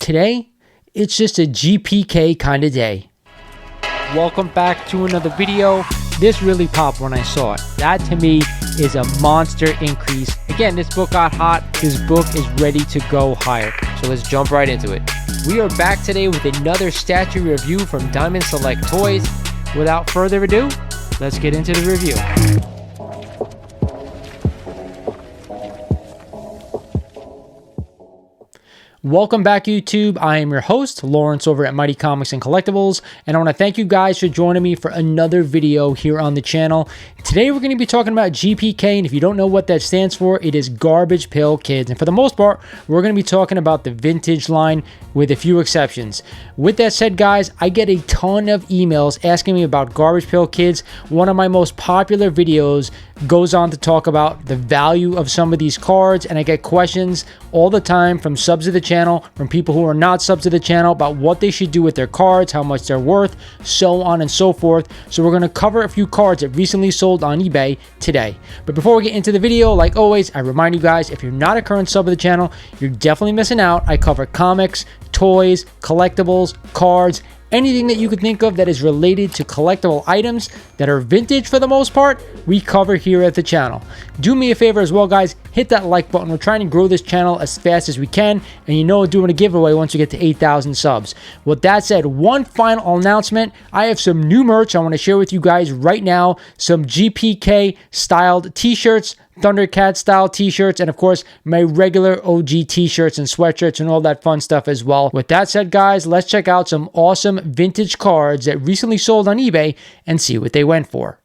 today, it's just a GPK kind of day. Welcome back to another video. This really popped when I saw it. That to me is a monster increase. Again, this book got hot. This book is ready to go higher. So let's jump right into it. We are back today with another statue review from Diamond Select Toys. Without further ado, let's get into the review. Welcome back, YouTube. I am your host, Lawrence, over at Mighty Comics and Collectibles, and I want to thank you guys for joining me for another video here on the channel. Today, we're going to be talking about GPK, and if you don't know what that stands for, it is Garbage Pail Kids. And for the most part, we're going to be talking about the vintage line with a few exceptions. With that said, guys, I get a ton of emails asking me about Garbage Pail Kids. One of my most popular videos goes on to talk about the value of some of these cards, and I get questions all the time from subs of the channel, from people who are not subs to the channel, about what they should do with their cards, how much they're worth, so on and so forth. So we're going to cover a few cards that recently sold on eBay today. But before we get into the video, like always, I remind you guys, if you're not a current sub of the channel, you're definitely missing out. I cover comics, toys, collectibles, cards, anything that you could think of that is related to collectible items that are vintage for the most part, we cover here at the channel. Do me a favor as well, guys, hit that like button. We're trying to grow this channel as fast as we can, and you know we're doing a giveaway once we get to 8,000 subs. With that said, one final announcement. I have some new merch I want to share with you guys right now. Some GPK styled t-shirts, Thundercat style t-shirts, and of course my regular OG t-shirts and sweatshirts and all that fun stuff as well. With that said, guys, let's check out some awesome vintage cards that recently sold on eBay and see what they went for.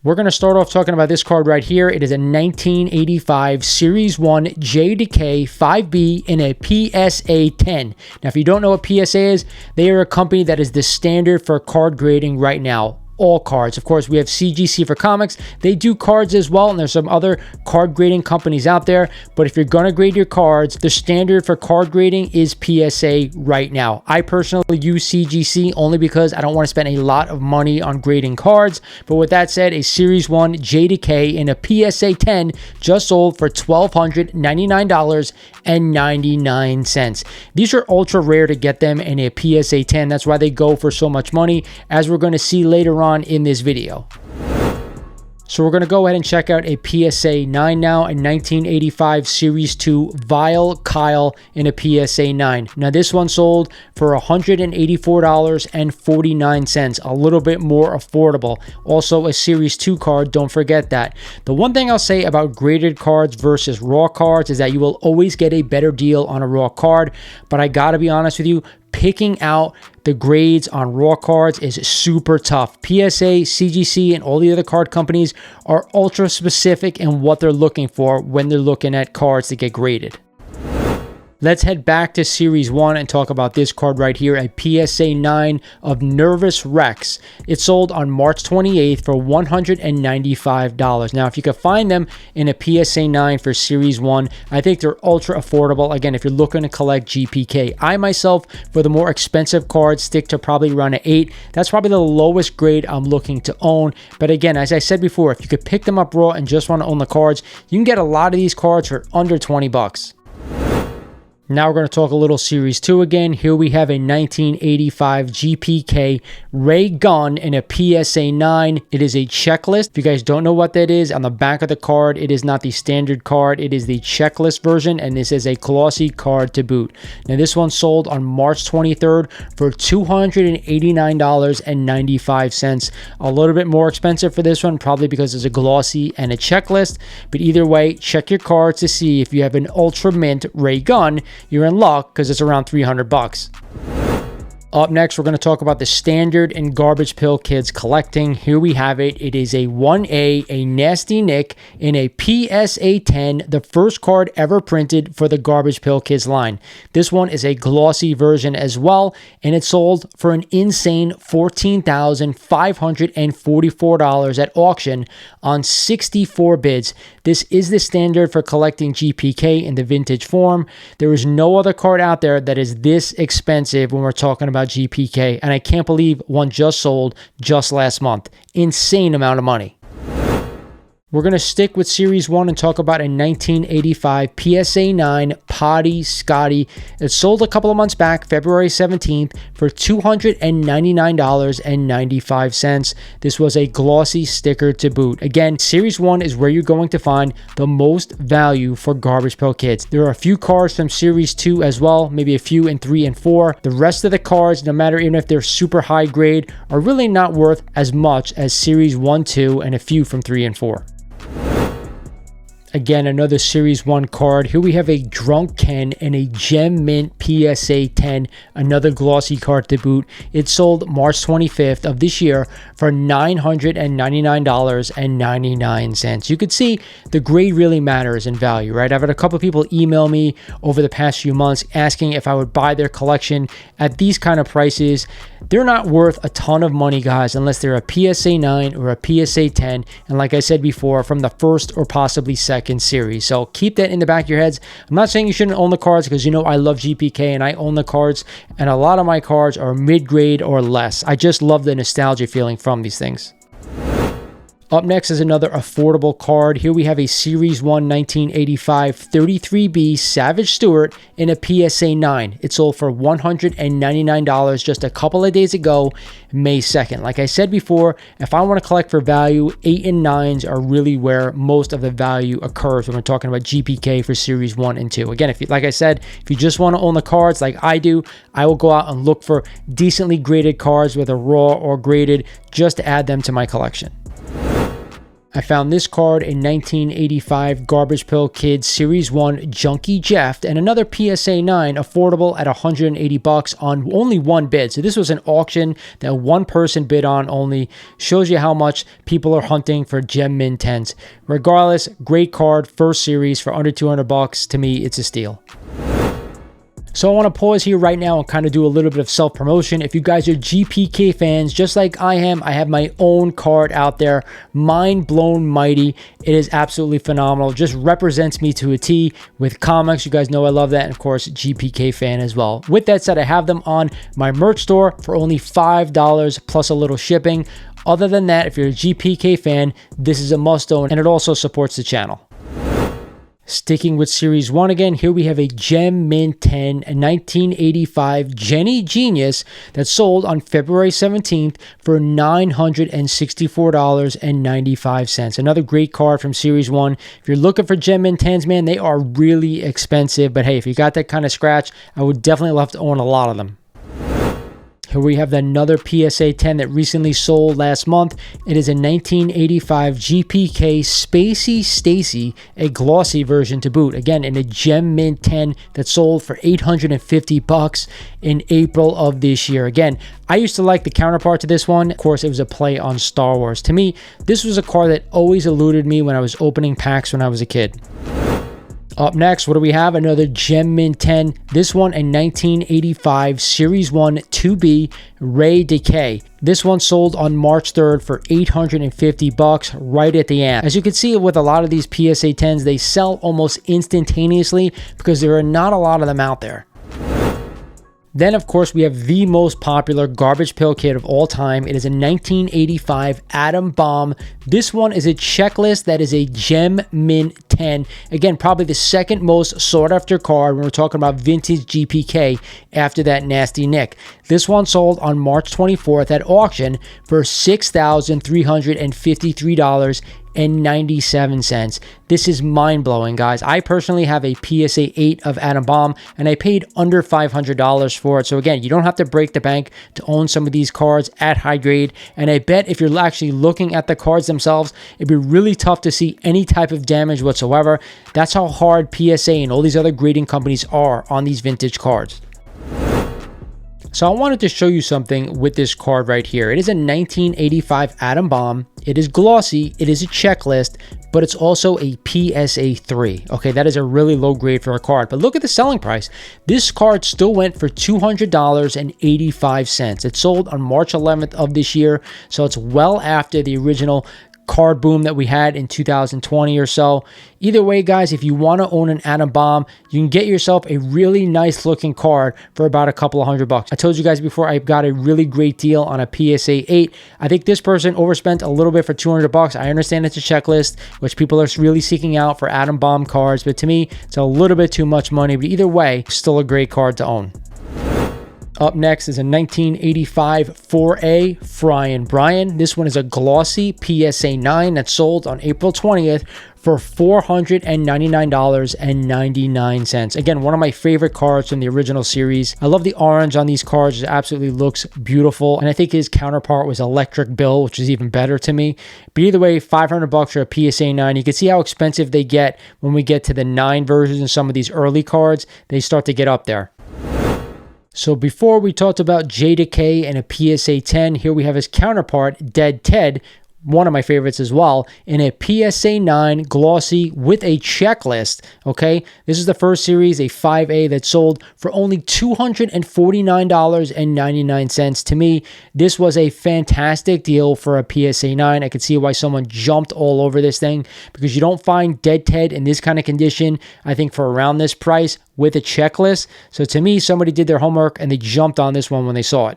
We're going to start off talking about this card right here. It is a 1985 Series 1 JK 5B in a PSA 10. Now, if you don't know what PSA is, they are a company that is the standard for card grading right now. All cards. Of course, we have CGC for comics. They do cards as well, and there's some other card grading companies out there. But if you're going to grade your cards, the standard for card grading is PSA right now. I personally use CGC only because I don't want to spend a lot of money on grading cards. But with that said, a Series 1 JK in a PSA 10 just sold for $1,299.99. These are ultra rare to get them in a PSA 10. That's why they go for so much money, as we're going to see later on in this video. So we're going to go ahead and check out a PSA 9 now, a 1985 Series 2 Vile Kyle in a PSA 9. Now this one sold for $184.49, a little bit more affordable. Also a Series 2 card, don't forget that. The one thing I'll say about graded cards versus raw cards is that you will always get a better deal on a raw card, but I gotta be honest with you, picking out the grades on raw cards is super tough. PSA, CGC, and all the other card companies are ultra specific in what they're looking for when they're looking at cards to get graded. Let's head back to Series 1 and talk about this card right here, a PSA 9 of Nervous Rex. It sold on March 28th for $195. Now, if you could find them in a PSA 9 for Series 1, I think they're ultra affordable. Again, if you're looking to collect GPK. I myself, for the more expensive cards, stick to probably around an 8. That's probably the lowest grade I'm looking to own. But again, as I said before, if you could pick them up raw and just want to own the cards, you can get a lot of these cards for under 20 bucks. Now we're going to talk a little Series 2 again. Here we have a 1985 GPK Ray Gun in a PSA 9. It is a checklist. If you guys don't know what that is, on the back of the card, it is not the standard card. It is the checklist version, and this is a glossy card to boot. Now this one sold on March 23rd for $289.95. A little bit more expensive for this one, probably because it's a glossy and a checklist. But either way, check your cards to see if you have an Ultra Mint Ray Gun. You're in luck because it's around 300 bucks. Up next, we're going to talk about the standard in Garbage Pail Kids collecting. Here we have it. It is a 1A, a Nasty Nick in a PSA 10, the first card ever printed for the Garbage Pail Kids line. This one is a glossy version as well, and it sold for an insane $14,544 at auction on 64 bids. This is the standard for collecting GPK in the vintage form. There is no other card out there that is this expensive when we're talking about GPK, and I can't believe one just sold just last month. Insane amount of money. We're going to stick with Series 1 and talk about a 1985 PSA 9 Potty Scotty. It sold a couple of months back, February 17th, for $299.95. This was a glossy sticker to boot. Again, Series 1 is where you're going to find the most value for Garbage Pail Kids. There are a few cards from Series 2 as well, maybe a few in 3 and 4. The rest of the cards, no matter even if they're super high grade, are really not worth as much as Series 1, 2, and a few from 3 and 4. Again, another Series 1 card. Here we have a Drunk Ken and a Gem Mint PSA 10, another glossy card to boot. It sold March 25th of this year for $999.99. You could see the grade really matters in value, right? I've had a couple of people email me over the past few months asking if I would buy their collection at these kind of prices. They're not worth a ton of money, guys, unless they're a PSA 9 or a PSA 10. And like I said before, from the first or possibly second series. So keep that in the back of your heads. I'm not saying you shouldn't own the cards, because you know I love GPK and I own the cards, and a lot of my cards are mid-grade or less. I just love the nostalgia feeling from these things. Up next is another affordable card. Here we have a Series 1 1985 33B Savage Stewart in a PSA 9. It sold for $199 just a couple of days ago, May 2nd. Like I said before, if I want to collect for value, 8 and 9s are really where most of the value occurs when we're talking about GPK for Series 1 and 2. Again, like I said, if you just want to own the cards like I do, I will go out and look for decently graded cards, whether raw or graded, just to add them to my collection. I found this card in 1985 Garbage Pail Kids Series 1 Junkie Jeff and another PSA 9 affordable at $180 on only one bid. So this was an auction that one person bid on only. Shows you how much people are hunting for Gem Mint 10s. Regardless, great card, first series for under $200. To me, it's a steal. So I want to pause here right now and kind of do a little bit of self-promotion. If you guys are GPK fans, just like I am, I have my own card out there, Mind Blown Mighty. It is absolutely phenomenal. Just represents me to a T with comics. You guys know I love that. And of course, GPK fan as well. With that said, I have them on my merch store for only $5 plus a little shipping. Other than that, if you're a GPK fan, this is a must-own, and it also supports the channel. Sticking with Series 1 again, here we have a Gem Mint 10, a 1985 Jenny Genius that sold on February 17th for $964.95. Another great card from Series 1. If you're looking for Gem Mint 10s, man, they are really expensive. But hey, if you got that kind of scratch, I would definitely love to own a lot of them. Here we have another PSA 10 that recently sold last month. It is a 1985 GPK Spacey Stacy, a glossy version to boot. Again, in a Gem Mint 10 that sold for $850 in April of this year. Again, I used to like the counterpart to this one. Of course, it was a play on Star Wars. To me, this was a card that always eluded me when I was opening packs when I was a kid. Up next, what do we have? Another Gem Mint 10. This one a 1985 Series 1 2B Ray Decay. This one sold on March 3rd for $850 right at the end. As you can see with a lot of these PSA 10s, they sell almost instantaneously because there are not a lot of them out there. Then, of course, we have the most popular Garbage Pail Kid of all time. It is a 1985 Atom Bomb. This one is a checklist that is a Gem Mint 10. Again, probably the second most sought after card when we're talking about vintage GPK after that Nasty Nick. This one sold on March 24th at auction for $6,353.97. This is mind-blowing, guys. I personally have a PSA 8 of Atom Bomb, and I paid under $500 for it. So again, you don't have to break the bank to own some of these cards at high grade. And I bet if you're actually looking at the cards themselves, it'd be really tough to see any type of damage whatsoever. That's how hard PSA and all these other grading companies are on these vintage cards. So I wanted to show you something with this card right here. It is a 1985 Atom Bomb. It is glossy. It is a checklist, but it's also a PSA 3. Okay, that is a really low grade for a card. But look at the selling price. This card still went for $200.85. It sold on March 11th of this year, so it's well after the original card boom that we had in 2020 or so. Either way, guys, if you want to own an Atom Bomb, you can get yourself a really nice looking card for about a couple of $100. I told you guys before I got a really great deal on a PSA 8. I think this person overspent a little bit for $200. I understand it's a checklist, which people are really seeking out for Atom Bomb cards, but to me, it's a little bit too much money. But either way, still a great card to own. Up next is a 1985 4A Fry & Brian. This one is a glossy PSA 9 that sold on April 20th for $499.99. Again, one of my favorite cards from the original series. I love the orange on these cards. It absolutely looks beautiful. And I think his counterpart was Electric Bill, which is even better to me. But either way, $500 for a PSA 9. You can see how expensive they get when we get to the 9 versions and some of these early cards. They start to get up there. So before we talked about JDK and a PSA 10, here we have his counterpart, Dead Ted, one of my favorites as well, in a PSA 9 glossy with a checklist, okay? This is the first series, a 5A that sold for only $249.99. To me, this was a fantastic deal for a PSA 9. I could see why someone jumped all over this thing because you don't find Dead Ted in this kind of condition, I think, for around this price with a checklist. So to me, somebody did their homework and they jumped on this one when they saw it.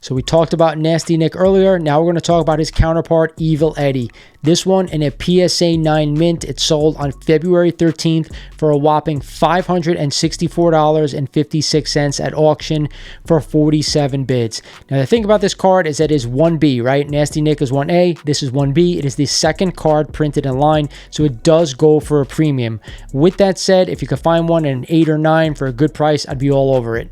So we talked about Nasty Nick earlier. Now we're going to talk about his counterpart, Evil Eddie. This one in a PSA 9 mint. It sold on February 13th for a whopping $564.56 at auction for 47 bids. Now the thing about this card is that it is 1B, right? Nasty Nick is 1A. This is 1B. It is the second card printed in line, so it does go for a premium. With that said, if you could find one at an 8 or 9 for a good price, I'd be all over it.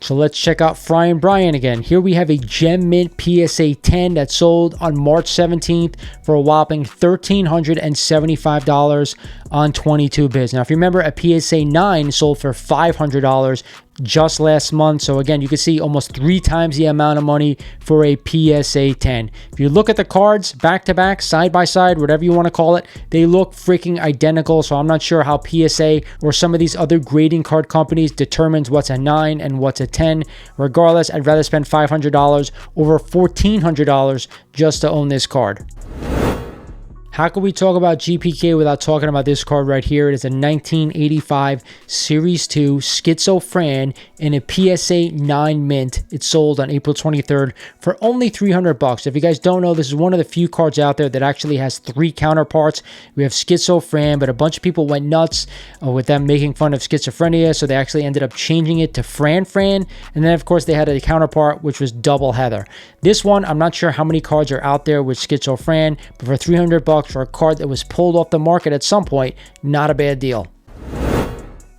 So let's check out Fry & Brian again. Here we have a Gem Mint PSA 10 that sold on March 17th for a whopping $1,375 on 22 bids. Now, if you remember, a PSA 9 sold for $500 just last month. So again, you can see almost 3 times the amount of money for a PSA 10. If you look at the cards back to back, side by side, whatever you want to call it, they look freaking identical. So I'm not sure how PSA or some of these other grading card companies determines what's a 9 and what's a 10. Regardless, I'd rather spend $500 over $1,400 just to own this card. How can we talk about GPK without talking about this card right here? It is a 1985 Series 2 Schizophren in a PSA 9 mint. It sold on April 23rd for only $300. If you guys don't know, this is one of the few cards out there that actually has 3 counterparts. We have Schizophren, but a bunch of people went nuts with them making fun of schizophrenia, so they actually ended up changing it to Fran. And then, of course, they had a counterpart, which was Double Heather. This one, I'm not sure how many cards are out there with Schizophren, but for $300 for a card that was pulled off the market at some point, not a bad deal.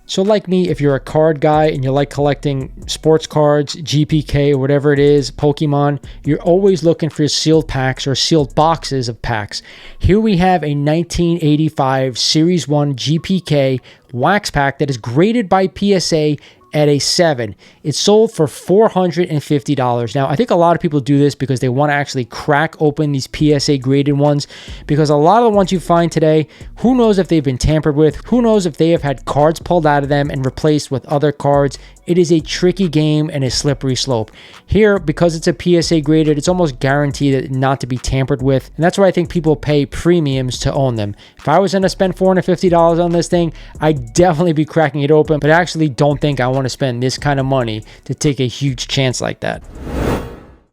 So like me, if you're a card guy and you like collecting sports cards, GPK, or whatever it is, Pokemon, you're always looking for sealed packs or sealed boxes of packs. Here we have a 1985 Series 1 GPK wax pack that is graded by PSA at a 7. It sold for $450. Now, I think a lot of people do this because they want to actually crack open these PSA graded ones, because a lot of the ones you find today, who knows if they've been tampered with, who knows if they have had cards pulled out of them and replaced with other cards. It is a tricky game and a slippery slope. Here, because it's a PSA graded, it's almost guaranteed not to be tampered with, and that's why I think people pay premiums to own them. If I was going to spend $450 on this thing, I'd definitely be cracking it open, but I actually don't think I want to spend this kind of money to take a huge chance like that.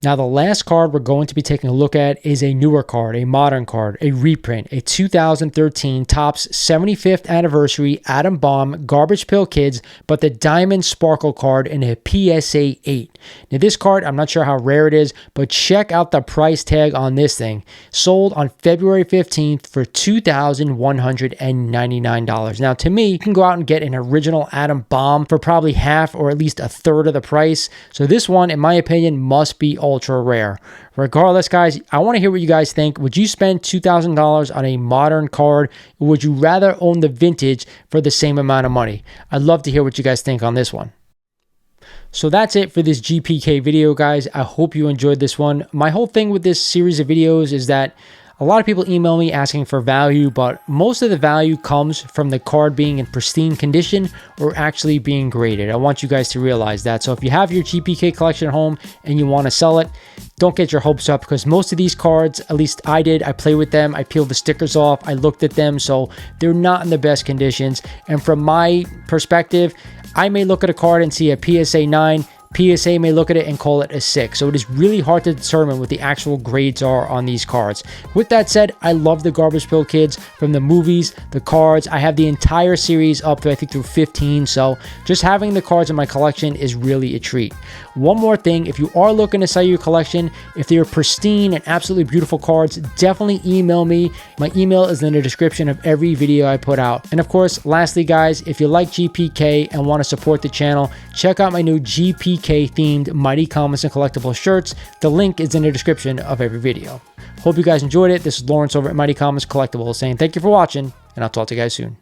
Now, the last card we're going to be taking a look at is a newer card, a modern card, a reprint, a 2013 Topps 75th Anniversary Atom Bomb Garbage Pail Kids, but the Diamond Sparkle card in a PSA 8. Now, this card, I'm not sure how rare it is, but check out the price tag on this thing. Sold on February 15th for $2,199. Now, to me, you can go out and get an original Atom Bomb for probably half or at least a third of the price. So this one, in my opinion, must be ultra rare. Regardless, guys, I want to hear what you guys think. Would you spend $2,000 on a modern card, or would you rather own the vintage for the same amount of money? I'd love to hear what you guys think on this one. So that's it for this GPK video, guys. I hope you enjoyed this one. My whole thing with this series of videos is that A lot of people email me asking for value, but most of the value comes from the card being in pristine condition or actually being graded. I want you guys to realize that. So if you have your GPK collection at home and you want to sell it, don't get your hopes up, because most of these cards, at least I did, I played with them, I peeled the stickers off, I looked at them, so they're not in the best conditions. And from my perspective, I may look at a card and see a PSA 9, PSA may look at it and call it a 6. So it is really hard to determine what the actual grades are on these cards. With that said, I love the Garbage Pail Kids from the movies, the cards. I have the entire series up to, I think, through 15. So just having the cards in my collection is really a treat. One more thing, if you are looking to sell your collection, if they are pristine and absolutely beautiful cards, definitely email me. My email is in the description of every video I put out. And of course, lastly guys, if you like GPK and want to support the channel, check out my new GPK themed Mighty Comics and Collectibles shirts. The link is in the description of every video. Hope you guys enjoyed it. This is Lawrence over at Mighty Comics Collectibles saying thank you for watching, and I'll talk to you guys soon.